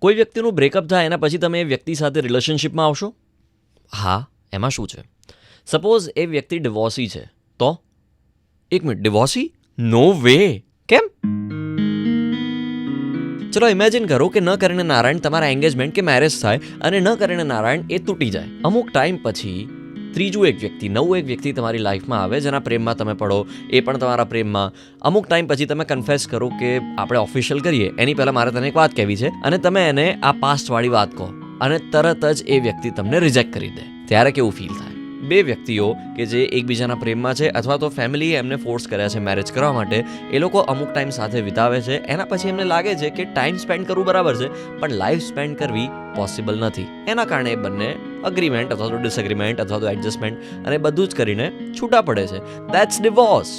કોઈ વ્યક્તિનું બ્રેકઅપ થાય એના પછી તમે એ વ્યક્તિ સાથે રિલેશનશિપમાં આવશો? હા, એમાં શું છે? સપોઝ એ વ્યક્તિ ડિવોર્સી છે તો? એક મિનિટ, ડિવોર્સી? નો વે! કેમ? ચલો ઇમેજિન કરો કે ન કરીને નારાયણ તમારા એંગેજમેન્ટ કે મેરેજ થાય અને ન કરીને નારાયણ એ તૂટી જાય. અમુક ટાઈમ પછી ત્રીજું એક વ્યક્તિ, નવું એક વ્યક્તિ તમારી લાઈફમાં આવે જેના પ્રેમમાં તમે પડો, એ પણ તમારા પ્રેમમાં. અમુક ટાઈમ પછી તમે કન્ફેસ કરો કે આપણે ઓફિશિયલ કરીએ એની પહેલાં મારે તને એક વાત કહેવી છે, અને તમે એને આ પાસ્ટવાળી વાત કહો અને તરત જ એ વ્યક્તિ તમને રિજેક્ટ કરી દે. ત્યારે કેવું ફીલ થાય? બે વ્યક્તિઓ કે જે એકબીજાના પ્રેમમાં છે અથવા તો ફેમિલીએ એમને ફોર્સ કર્યા છે મેરેજ કરવા માટે, એ લોકો અમુક ટાઈમ સાથે વિતાવે છે. એના પછી એમને લાગે છે કે ટાઈમ સ્પેન્ડ કરવું બરાબર છે, પણ લાઈફ સ્પેન્ડ કરવી પોસિબલ નથી. એના કારણે એ બંને અગ્રીમેન્ટ અથવા તો ડિસએગ્રીમેન્ટ અથવા તો એડજસ્ટમેન્ટ અને બધું જ કરીને છૂટા પડે છે. That's divorce.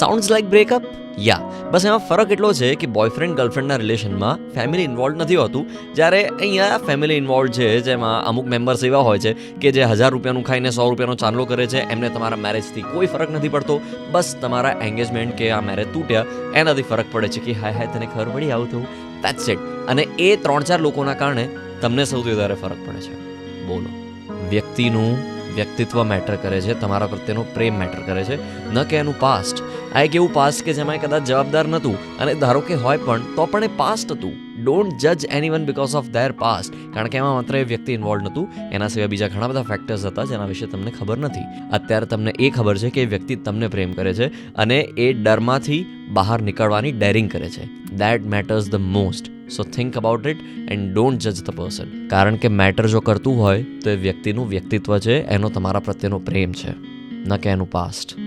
Sounds like breakup? Ya. બસ એમાં ફરક એટલો છે કે બોયફ્રેન્ડ ગર્લફ્રેન્ડના રિલેશનમાં ફેમિલી ઇન્વોલ્વ નથી હોતું, જ્યારે અહીંયા ફેમિલી ઇન્વોલ્વ છે, જેમાં અમુક મેમ્બર્સ એવા હોય છે કે જે 1000 રૂપિયાનું ખાઈને 100 રૂપિયાનો ચાંદલો કરે છે. એમને તમારા મેરેજથી કોઈ ફરક નથી પડતો. બસ તમારા એંગેજમેન્ટ કે આ મેરેજ તૂટ્યા એનાથી ફરક પડે છે કે હાય તને ખબર પડી આવું થયું. That's it. અને એ 3-4 લોકોના કારણે તમને સૌથી વધારે ફરક પડે છે. બોલો, વ્યક્તિનું વ્યક્તિત્વ મેટર કરે છે, તમારા પ્રત્યેનો પ્રેમ મેટર કરે છે, ન કે એનું પાસ્ટ. આ એક એવું પાસ્ટ કે જેમાં કદાચ જવાબદાર નહોતું, અને ધારો કે હોય તો પણ એ પાસ્ટ હતું. ડોન્ટ જજ anyone because of their past, કારણ કે એમાં માત્ર એ વ્યક્તિ ઇન્વોલ્વ નહોતું, એના સિવાય બીજા ઘણા બધા ફેક્ટર્સ હતા જેના વિશે તમને ખબર નથી. અત્યારે તમને એ ખબર છે કે એ વ્યક્તિ તમને પ્રેમ કરે છે અને એ ડરમાંથી બહાર નીકળવાની ડેરિંગ કરે છે. That matters the most. So think about it and don't જજ ધ પર્સન. કારણ કે મેટર જો કરતું હોય તો એ વ્યક્તિનું વ્યક્તિત્વ છે, એનો તમારા પ્રત્યેનો પ્રેમ છે, ન કે એનું પાસ્ટ.